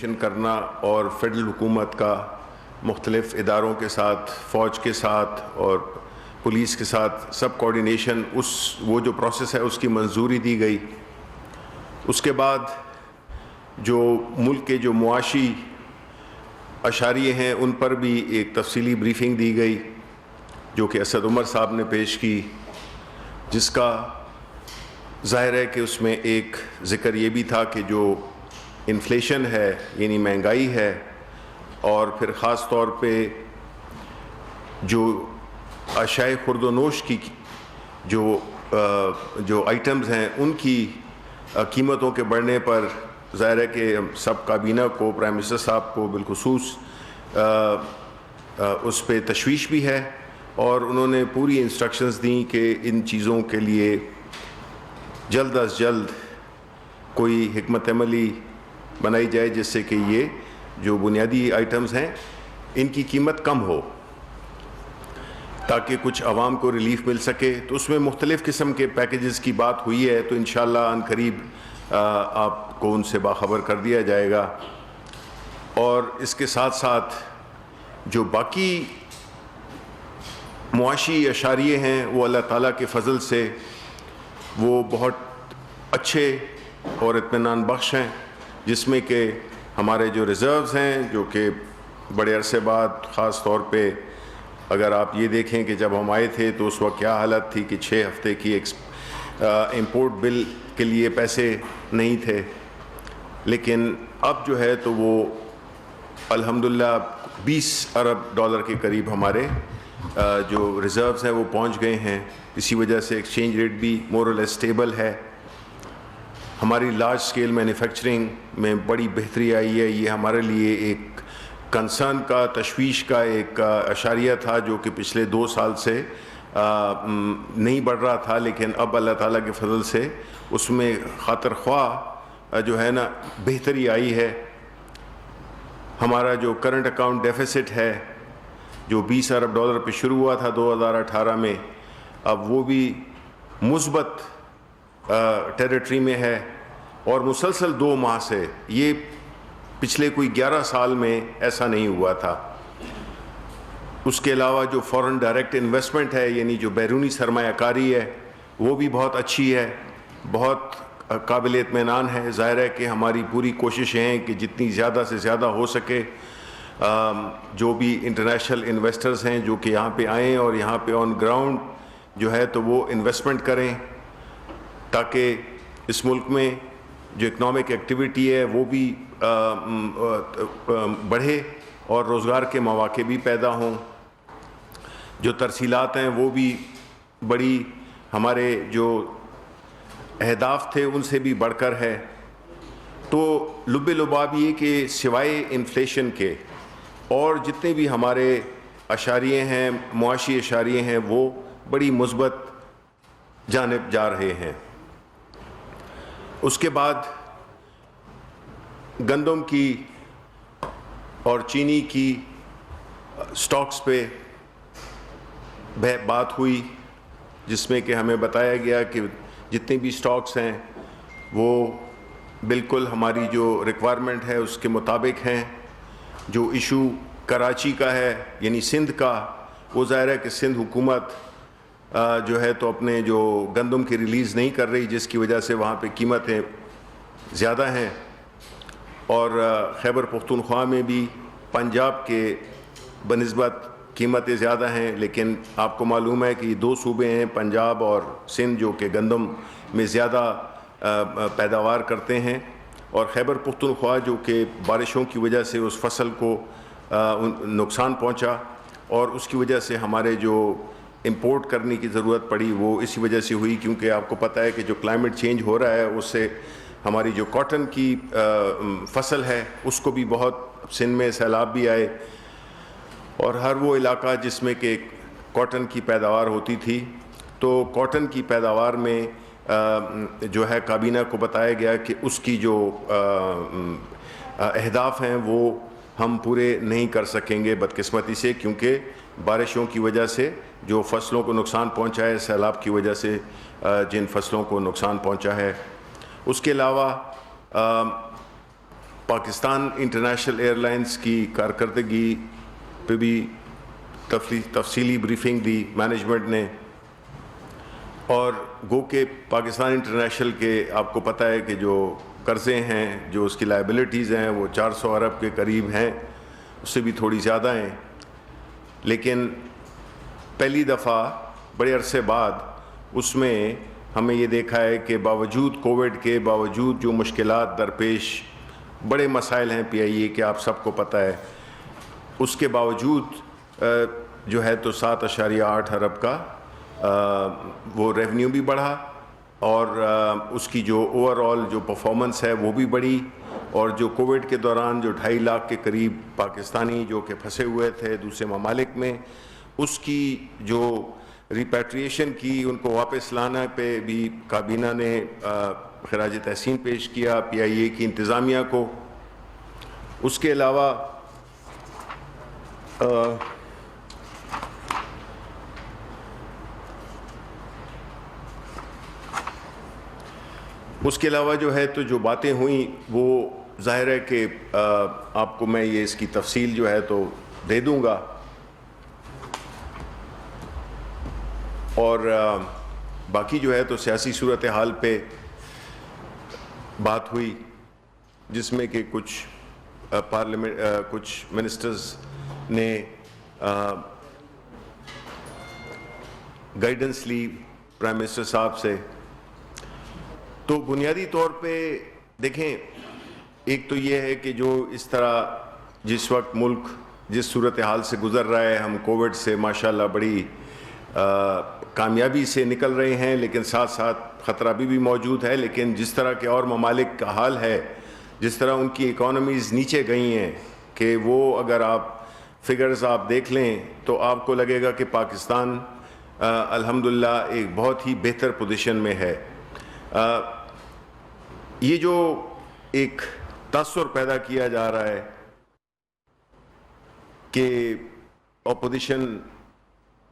Coordination کرنا اور federal حکومت کا مختلف اداروں کے ساتھ، فوج کے ساتھ اور پولیس کے ساتھ سب کوآرڈینیشن، وہ جو پروسیس ہے اس کی منظوری دی گئی۔ اس کے بعد جو ملک کے جو معاشی اشاریے ہیں ان پر بھی ایک تفصیلی بریفنگ دی گئی جو کہ اسد عمر صاحب نے پیش کی، جس کا ظاہر ہے کہ اس میں ایک ذکر یہ بھی تھا کہ جو انفلیشن ہے یعنی مہنگائی ہے، اور پھر خاص طور پہ جو اشیاء خورد و نوش کی جو آئٹمز ہیں ان کی قیمتوں کے بڑھنے پر ظاہر ہے کہ سب کابینہ کو، پرائم منسٹر صاحب کو بالخصوص اس پہ تشویش بھی ہے، اور انہوں نے پوری انسٹرکشنز دیں کہ ان چیزوں کے لیے جلد از جلد کوئی حکمت عملی بنائی جائے جس سے کہ یہ جو بنیادی آئٹمز ہیں ان کی قیمت کم ہو تاکہ کچھ عوام کو ریلیف مل سکے۔ تو اس میں مختلف قسم کے پیکیجز کی بات ہوئی ہے، تو انشاءاللہ ان قریب آپ کو ان سے باخبر کر دیا جائے گا۔ اور اس کے ساتھ ساتھ جو باقی معاشی اشاریے ہیں وہ اللہ تعالیٰ کے فضل سے وہ بہت اچھے اور اطمینان بخش ہیں، جس میں کہ ہمارے جو ریزروز ہیں جو کہ بڑے عرصے بعد، خاص طور پہ اگر آپ یہ دیکھیں کہ جب ہم آئے تھے تو اس وقت کیا حالت تھی کہ 6 ہفتے کی امپورٹ بل کے لیے پیسے نہیں تھے، لیکن اب جو ہے تو وہ الحمدللہ 20 ارب ڈالر کے قریب ہمارے جو ریزروز ہیں وہ پہنچ گئے ہیں۔ اسی وجہ سے ایکسچینج ریٹ بھی مور اور لیس اسٹیبل ہے۔ ہماری لارج اسکیل مینوفیکچرنگ میں بڑی بہتری آئی ہے۔ یہ ہمارے لیے ایک کنسرن کا، تشویش کا ایک اشاریہ تھا جو کہ پچھلے 2 سال سے نہیں بڑھ رہا تھا، لیکن اب اللہ تعالیٰ کے فضل سے اس میں خاطر خواہ جو ہے نا بہتری آئی ہے۔ ہمارا جو کرنٹ اکاؤنٹ ڈیفیسٹ ہے جو 20 ارب ڈالر پہ شروع ہوا تھا 2018 میں، اب وہ بھی مثبت ٹیریٹری میں ہے، اور مسلسل 2 ماہ سے، یہ پچھلے کوئی 11 سال میں ایسا نہیں ہوا تھا۔ اس کے علاوہ جو فورن ڈائریکٹ انویسٹمنٹ ہے یعنی جو بیرونی سرمایہ کاری ہے وہ بھی بہت اچھی ہے، بہت قابل اطمینان ہے۔ ظاہر ہے کہ ہماری پوری کوشش ہیں کہ جتنی زیادہ سے زیادہ ہو سکے جو بھی انٹرنیشنل انویسٹرز ہیں جو کہ یہاں پہ آئیں اور یہاں پہ آن گراؤنڈ جو ہے تو وہ انویسٹمنٹ کریں، تاکہ اس ملک میں جو اکنامک ایکٹیویٹی ہے وہ بھی بڑھے اور روزگار کے مواقع بھی پیدا ہوں۔ جو ترسیلات ہیں وہ بھی بڑی، ہمارے جو اہداف تھے ان سے بھی بڑھ کر ہے۔ تو لب لباب یہ کہ سوائے انفلیشن کے اور جتنے بھی ہمارے اشاریے ہیں، معاشی اشاریے ہیں، وہ بڑی مثبت جانب جا رہے ہیں۔ اس کے بعد گندم کی اور چینی کی سٹاکس پہ بات ہوئی، جس میں کہ ہمیں بتایا گیا کہ جتنے بھی سٹاکس ہیں وہ بالکل ہماری جو ریکوائرمنٹ ہے اس کے مطابق ہیں۔ جو ایشو کراچی کا ہے یعنی سندھ کا، وہ ظاہر ہے کہ سندھ حکومت جو ہے تو اپنے جو گندم کی ریلیز نہیں کر رہی، جس کی وجہ سے وہاں پہ قیمتیں زیادہ ہیں، اور خیبر پختونخوا میں بھی پنجاب کے بنسبت قیمتیں زیادہ ہیں، لیکن آپ کو معلوم ہے کہ یہ 2 صوبے ہیں پنجاب اور سندھ جو کہ گندم میں زیادہ پیداوار کرتے ہیں، اور خیبر پختونخوا جو کہ بارشوں کی وجہ سے اس فصل کو نقصان پہنچا، اور اس کی وجہ سے ہمارے جو امپورٹ کرنے کی ضرورت پڑی وہ اسی وجہ سے ہوئی، کیونکہ آپ کو پتہ ہے کہ جو کلائمیٹ چینج ہو رہا ہے اس سے ہماری جو کاٹن کی فصل ہے اس کو بھی بہت، سندھ میں سیلاب بھی آئے، اور ہر وہ علاقہ جس میں کہ کاٹن کی پیداوار ہوتی تھی، تو کاٹن کی پیداوار میں جو ہے کابینہ کو بتایا گیا کہ اس کی جو اہداف ہیں وہ ہم پورے نہیں کر سکیں گے بدقسمتی سے، کیونکہ بارشوں کی وجہ سے جو فصلوں کو نقصان پہنچا ہے، سیلاب کی وجہ سے جن فصلوں کو نقصان پہنچا ہے۔ اس کے علاوہ پاکستان انٹرنیشنل ایئر لائنس کی کارکردگی پہ بھی تفصیلی بریفنگ دی مینجمنٹ نے، اور گو کہ پاکستان انٹرنیشنل کے آپ کو پتہ ہے کہ جو قرضے ہیں، جو اس کی لائبلٹیز ہیں، وہ 400 ارب کے قریب ہیں، اس سے بھی تھوڑی زیادہ ہیں. لیکن پہلی دفعہ بڑے عرصے بعد اس میں ہمیں یہ دیکھا ہے کہ باوجود کووڈ کے، باوجود جو مشکلات درپیش، بڑے مسائل ہیں پی آئی اے کے، آپ سب کو پتہ ہے، اس کے باوجود جو ہے تو 7.8 ارب کا وہ ریونیو بھی بڑھا، اور اس کی جو اوور آل جو پرفارمنس ہے وہ بھی بڑھی. اور جو کووڈ کے دوران جو 2.5 لاکھ کے قریب پاکستانی جو کہ پھنسے ہوئے تھے دوسرے ممالک میں، اس کی جو ریپیٹریشن کی، ان کو واپس لانا پہ بھی کابینہ نے خراج تحسین پیش کیا پی آئی اے کی انتظامیہ کو. اس کے علاوہ جو ہے تو جو باتیں ہوئیں وہ ظاہر ہے کہ آپ کو میں یہ اس کی تفصیل جو ہے تو دے دوں گا. اور باقی جو ہے تو سیاسی صورتحال پہ بات ہوئی، جس میں کہ کچھ کچھ منسٹرز نے گائیڈنس لی پرائم منسٹر صاحب سے. تو بنیادی طور پہ دیکھیں، ایک تو یہ ہے کہ جو اس طرح جس وقت ملک جس صورتحال سے گزر رہا ہے، ہم کووڈ سے ماشاءاللہ بڑی کامیابی سے نکل رہے ہیں، لیکن ساتھ ساتھ خطرہ بھی موجود ہے. لیکن جس طرح کے اور ممالک کا حال ہے، جس طرح ان کی اکانومیز نیچے گئی ہیں کہ وہ اگر آپ فگرز آپ دیکھ لیں تو آپ کو لگے گا کہ پاکستان الحمدللہ ایک بہت ہی بہتر پوزیشن میں ہے. یہ جو ایک تاثر پیدا کیا جا رہا ہے کہ اپوزیشن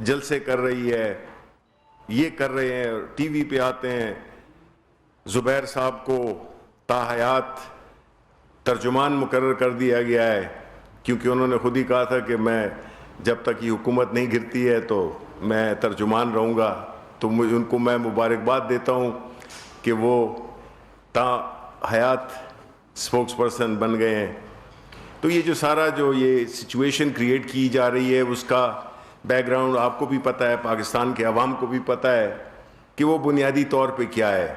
جلسے کر رہی ہے، یہ کر رہے ہیں، ٹی وی پہ آتے ہیں، زبیر صاحب کو تاحیات ترجمان مقرر کر دیا گیا ہے، کیونکہ انہوں نے خود ہی کہا تھا کہ میں جب تک یہ حکومت نہیں گرتی ہے تو میں ترجمان رہوں گا. تو ان کو میں مبارکباد دیتا ہوں کہ وہ تا حیات اسپوکس پرسن بن گئے ہیں. تو یہ جو سارا جو یہ سچویشن کریٹ کی جا رہی ہے، اس کا بیک گراؤنڈ آپ کو بھی پتہ ہے، پاکستان کے عوام کو بھی پتہ ہے کہ وہ بنیادی طور پہ کیا ہے.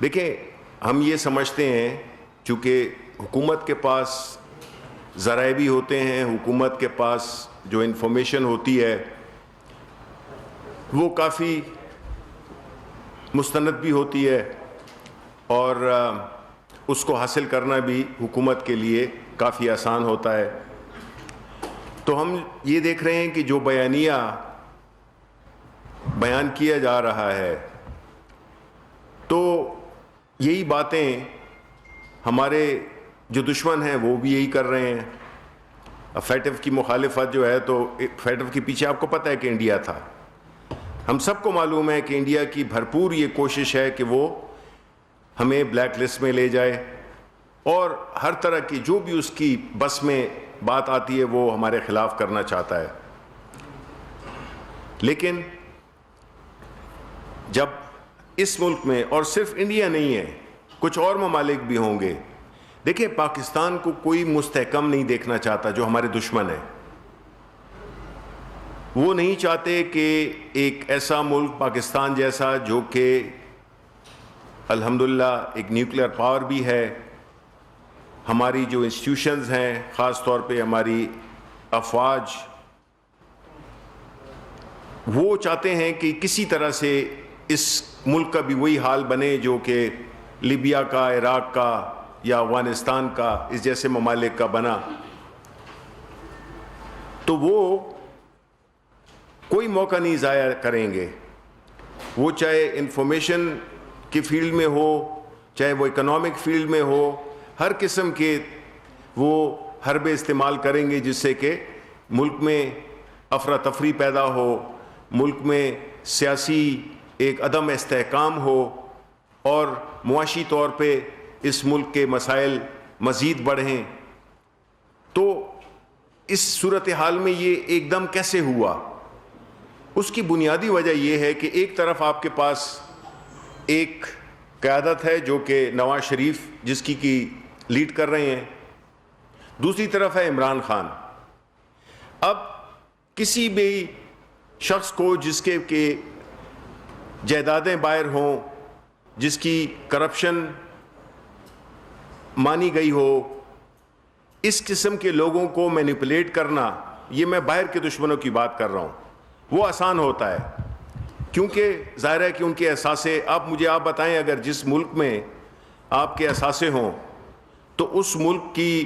دیکھیں، ہم یہ سمجھتے ہیں چونکہ حکومت کے پاس ذرائع بھی ہوتے ہیں، حکومت کے پاس جو انفارمیشن ہوتی ہے وہ کافی مستند بھی ہوتی ہے، اور اس کو حاصل کرنا بھی حکومت کے لیے کافی آسان ہوتا ہے. تو ہم یہ دیکھ رہے ہیں کہ جو بیانیہ بیان کیا جا رہا ہے، تو یہی باتیں ہمارے جو دشمن ہیں وہ بھی یہی کر رہے ہیں. فیٹف کی مخالفت جو ہے، تو فیٹف کے پیچھے آپ کو پتہ ہے کہ انڈیا تھا. ہم سب کو معلوم ہے کہ انڈیا کی بھرپور یہ کوشش ہے کہ وہ ہمیں بلیک لسٹ میں لے جائے، اور ہر طرح کی جو بھی اس کی بس میں بات آتی ہے وہ ہمارے خلاف کرنا چاہتا ہے. لیکن جب اس ملک میں، اور صرف انڈیا نہیں ہے، کچھ اور ممالک بھی ہوں گے، دیکھیں پاکستان کو کوئی مستحکم نہیں دیکھنا چاہتا. جو ہمارے دشمن ہیں وہ نہیں چاہتے کہ ایک ایسا ملک پاکستان جیسا، جو کہ الحمدللہ ایک نیوکلیئر پاور بھی ہے، ہماری جو انسٹیٹیوشنز ہیں، خاص طور پہ ہماری افواج، وہ چاہتے ہیں کہ کسی طرح سے اس ملک کا بھی وہی حال بنے جو کہ لیبیا کا، عراق کا یا افغانستان کا، اس جیسے ممالک کا بنا. تو وہ کوئی موقع نہیں ضائع کریں گے، وہ چاہے انفارمیشن کی فیلڈ میں ہو، چاہے وہ اکنامک فیلڈ میں ہو، ہر قسم کے وہ حربے استعمال کریں گے جس سے کہ ملک میں افراتفری پیدا ہو، ملک میں سیاسی ایک عدم استحکام ہو، اور معاشی طور پہ اس ملک کے مسائل مزید بڑھیں. تو اس صورتحال میں یہ ایک دم کیسے ہوا؟ اس کی بنیادی وجہ یہ ہے کہ ایک طرف آپ کے پاس ایک قیادت ہے جو کہ نواز شریف جس کی لیڈ کر رہے ہیں، دوسری طرف ہے عمران خان. اب کسی بھی شخص کو جس کے جائیدادیں باہر ہوں، جس کی کرپشن مانی گئی ہو، اس قسم کے لوگوں کو مینیپولیٹ کرنا، یہ میں باہر کے دشمنوں کی بات کر رہا ہوں، وہ آسان ہوتا ہے کیونکہ ظاہر ہے کہ ان کے اثاثے، آپ بتائیں اگر جس ملک میں آپ کے اثاثے ہوں تو اس ملک کی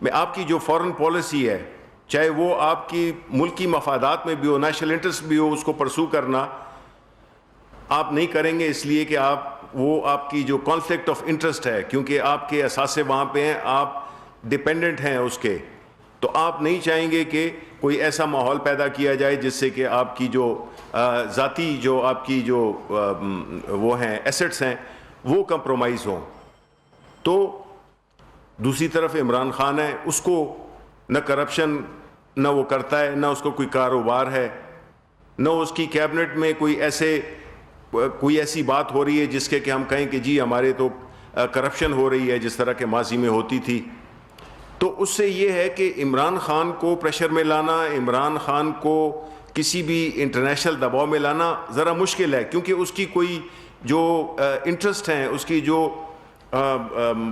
میں آپ کی جو فورن پالیسی ہے، چاہے وہ آپ کی ملکی مفادات میں بھی ہو، نیشنل انٹرسٹ بھی ہو، اس کو پرسو کرنا آپ نہیں کریں گے، اس لیے کہ آپ کی جو کانفلکٹ آف انٹرسٹ ہے، کیونکہ آپ کے اثاثے وہاں پہ ہیں، آپ ڈیپینڈنٹ ہیں اس کے، تو آپ نہیں چاہیں گے کہ کوئی ایسا ماحول پیدا کیا جائے جس سے کہ آپ کی جو ذاتی جو آپ کی جو وہ ہیں ایسٹس ہیں وہ کمپرومائز ہوں. تو دوسری طرف عمران خان ہے، اس کو نہ کرپشن نہ وہ کرتا ہے، نہ اس کو کوئی کاروبار ہے، نہ اس کی کیبنٹ میں کوئی ایسی بات ہو رہی ہے جس کے کہ ہم کہیں کہ جی ہمارے تو کرپشن ہو رہی ہے جس طرح کے ماضی میں ہوتی تھی. تو اس سے یہ ہے کہ عمران خان کو پریشر میں لانا، عمران خان کو کسی بھی انٹرنیشنل دباؤ میں لانا ذرا مشکل ہے، کیونکہ اس کی کوئی جو انٹرسٹ ہیں، اس کی جو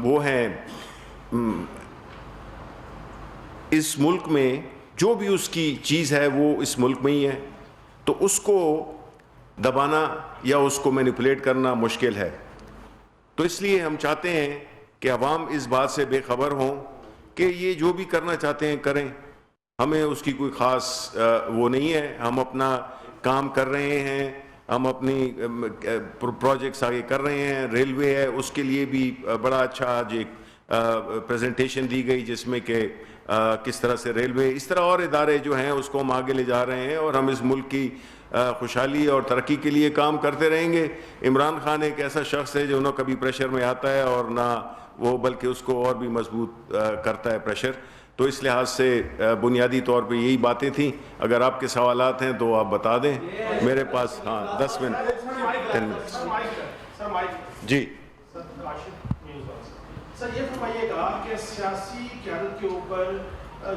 وہ ہیں اس ملک میں جو بھی اس کی چیز ہے وہ اس ملک میں ہی ہے، تو اس کو دبانا یا اس کو مینیپولیٹ کرنا مشکل ہے. تو اس لیے ہم چاہتے ہیں کہ عوام اس بات سے بے خبر ہوں کہ یہ جو بھی کرنا چاہتے ہیں کریں، ہمیں اس کی کوئی خاص وہ نہیں ہے، ہم اپنا کام کر رہے ہیں، ہم اپنی پروجیکٹس آگے کر رہے ہیں. ریلوے ہے، اس کے لیے بھی بڑا اچھا آج ایک پریزنٹیشن دی گئی جس میں کہ کس طرح سے ریلوے، اس طرح اور ادارے جو ہیں اس کو ہم آگے لے جا رہے ہیں، اور ہم اس ملک کی خوشحالی اور ترقی کے لیے کام کرتے رہیں گے. عمران خان ایک ایسا شخص ہے جو نہ کبھی پریشر میں آتا ہے اور نہ وہ، بلکہ اس کو اور بھی مضبوط کرتا ہے پریشر. تو اس لحاظ سے بنیادی طور پہ یہی باتیں تھیں. اگر آپ کے سوالات ہیں تو آپ بتا دیں. میرے پاس 10 منٹ جی. سر یہ فرمائیے گا کہ سیاسی قیادت کے اوپر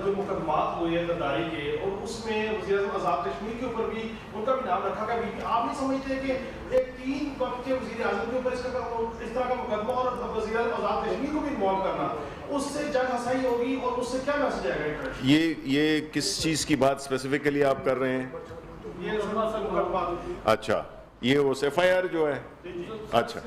جو مقدمات ہوئے ہیں غداری کے، اور اس میں وزیر اعظم آزاد کشمیر کے اوپر بھی ان کا بھی نام رکھا گیا، آپ نہیں سمجھتے کہ ایک 3 وقت کے وزیر اعظم کے اوپر اس طرح کا مقدمہ اور وزیر اعظم آزاد کشمیر کو بھی انوالو کرنا، اس سے جنگ ہنسائی ہوگی اور اس سے کیا میسج آئے گا؟ یہ کس چیز کی بات اسپیسیفکلی آپ کر رہے ہیں؟ یہ مقدمات. اچھا، یہ وہ ایف آئی آر جو ہے. اچھا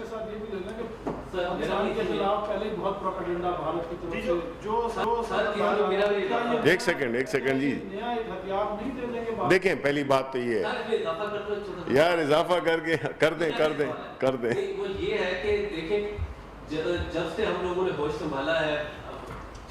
ایک سیکنڈ جی دیکھیں، پہلی بات تو یہ ہے یار اضافہ کر دیں وہ یہ ہے کہ دیکھیں جب سے ہم لوگوں نے ہوش سنبھالا ہے،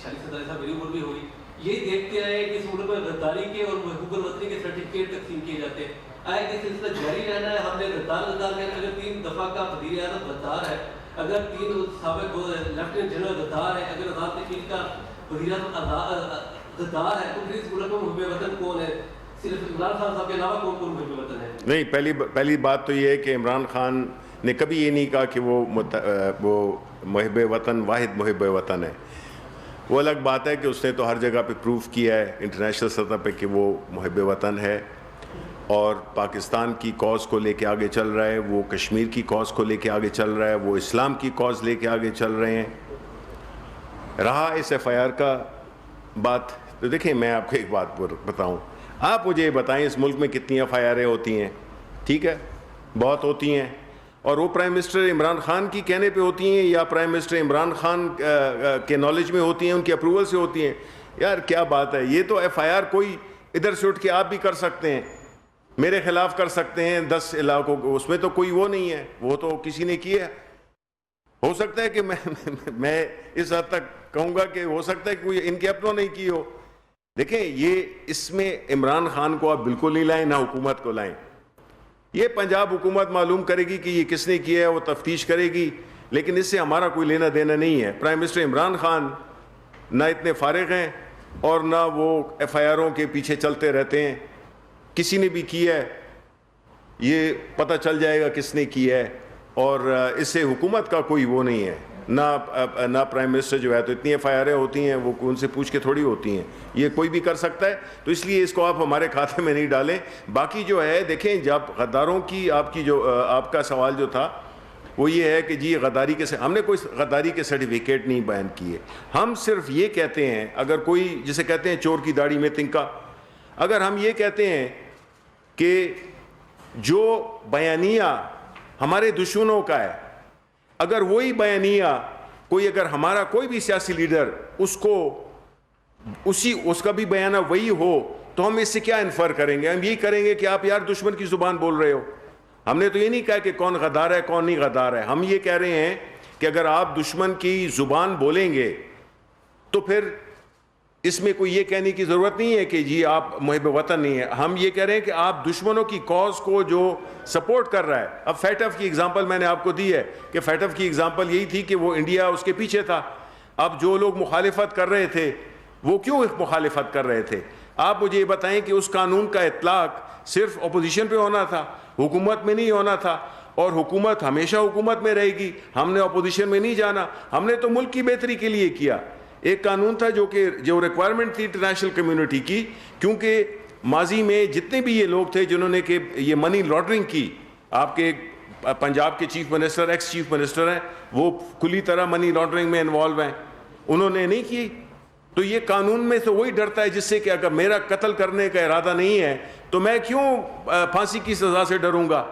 46 صاحب میری عمر بھی ہوئی، یہی دیکھتے آئے کہ اس ملک میں غداری کے اور محب الوطنی کے سرٹیفکیٹ تقسیم کیے جاتے ہیں. آئے کہ سلسلہ جاری رہنا ہے. ہم نے غدار کہنا، اگر 3 دفعہ کا وزیر اعظم غدار ہے، اگر 3 سابق لیفٹیننٹ جنرل غدار ہے، اگر آزاد کشمیر کا وزیر اعظم غدار ہے، تو پھر اس ملک میں محب وطن کون ہے؟ صرف عمران خان صاحب کے علاوہ کون محب وطن ہے؟ نہیں، پہلی بات تو یہ ہے کہ عمران خان نے کبھی یہ نہیں کہا کہ وہ محب وطن، واحد محب وطن ہے. وہ الگ بات ہے کہ اس نے تو ہر جگہ پہ پروف کیا ہے انٹرنیشنل سطح پہ کہ وہ محب وطن ہے اور پاکستان کی کاز کو لے کے آگے چل رہا ہے، وہ کشمیر کی کاز کو لے کے آگے چل رہا ہے، وہ اسلام کی کاز لے کے آگے چل رہے ہیں. رہا اس ایف آئی آر کا بات، تو دیکھیں میں آپ کو ایک بات بتاؤں، آپ مجھے یہ بتائیں اس ملک میں کتنی ایف آئی آریں ہوتی ہیں؟ ٹھیک ہے، بہت ہوتی ہیں، اور وہ پرائم منسٹر عمران خان کی کہنے پہ ہوتی ہیں یا پرائم منسٹر عمران خان کے نالج میں ہوتی ہیں، ان کی اپروول سے ہوتی ہیں؟ یار کیا بات ہے. یہ تو ایف آئی آر کوئی ادھر سے اٹھ کے آپ بھی کر سکتے ہیں، میرے خلاف کر سکتے ہیں 10 علاقوں کو، اس میں تو کوئی وہ نہیں ہے، وہ تو کسی نے کیا. ہو سکتا ہے کہ میں اس حد تک کہوں گا کہ ہو سکتا ہے کہ کوئی ان کے اپنوں نہیں کی ہو. دیکھیں یہ اس میں عمران خان کو آپ بالکل نہیں لائیں، نہ حکومت کو لائیں. یہ پنجاب حکومت معلوم کرے گی کہ یہ کس نے کیا ہے، وہ تفتیش کرے گی. لیکن اس سے ہمارا کوئی لینا دینا نہیں ہے. پرائم منسٹر عمران خان نہ اتنے فارغ ہیں اور نہ وہ ایف آئی آروں کے پیچھے چلتے رہتے ہیں. کسی نے بھی کیا ہے یہ پتہ چل جائے گا کس نے کیا ہے, اور اس سے حکومت کا کوئی وہ نہیں ہے. نہ پرائم منسٹر جو ہے تو اتنی ایف آئی آریں ہوتی ہیں وہ ان سے پوچھ کے تھوڑی ہوتی ہیں, یہ کوئی بھی کر سکتا ہے. تو اس لیے اس کو آپ ہمارے کھاتے میں نہیں ڈالیں. باقی جو ہے دیکھیں, جب غداروں کی آپ کا سوال جو تھا وہ یہ ہے کہ جی غداری کے ہم نے کوئی غداری کے سرٹیفکیٹ نہیں بیان کیے. ہم صرف یہ کہتے ہیں, اگر کوئی جسے کہتے ہیں چور کی داڑھی میں تنکا, اگر ہم یہ کہتے ہیں کہ جو بیانیہ ہمارے دشمنوں کا ہے, اگر وہی بیانیہ اگر ہمارا کوئی بھی سیاسی لیڈر اس کا بھی بیانہ وہی ہو, تو ہم اس سے کیا انفر کریں گے؟ ہم یہی کریں گے کہ آپ یار دشمن کی زبان بول رہے ہو. ہم نے تو یہ نہیں کہا کہ کون غدار ہے کون نہیں غدار ہے. ہم یہ کہہ رہے ہیں کہ اگر آپ دشمن کی زبان بولیں گے تو پھر اس میں کوئی یہ کہنے کی ضرورت نہیں ہے کہ جی آپ محب وطن نہیں ہیں. ہم یہ کہہ رہے ہیں کہ آپ دشمنوں کی کاز کو جو سپورٹ کر رہا ہے. اب فیٹف کی اگزامپل میں نے آپ کو دی ہے کہ فیٹف کی اگزامپل یہی تھی کہ وہ انڈیا اس کے پیچھے تھا. اب جو لوگ مخالفت کر رہے تھے وہ کیوں مخالفت کر رہے تھے؟ آپ مجھے یہ بتائیں کہ اس قانون کا اطلاق صرف اپوزیشن پہ ہونا تھا, حکومت میں نہیں ہونا تھا, اور حکومت ہمیشہ حکومت میں رہے گی. ہم نے اپوزیشن میں نہیں جانا, ہم نے تو ملک کی بہتری کے لیے کیا. ایک قانون تھا جو ریکوائرمنٹ تھی انٹرنیشنل کمیونٹی کی, کیونکہ ماضی میں جتنے بھی یہ لوگ تھے جنہوں نے کہ یہ منی لانڈرنگ کی, آپ کے پنجاب کے chief minister x chief minister ہیں, وہ کھلی طرح منی لانڈرنگ میں انوالو ہیں, انہوں نے نہیں کی. تو یہ قانون میں سے وہی ڈرتا ہے جس سے کہ اگر میرا قتل کرنے کا ارادہ نہیں ہے تو میں کیوں پھانسی کی سزا سے ڈروں گا.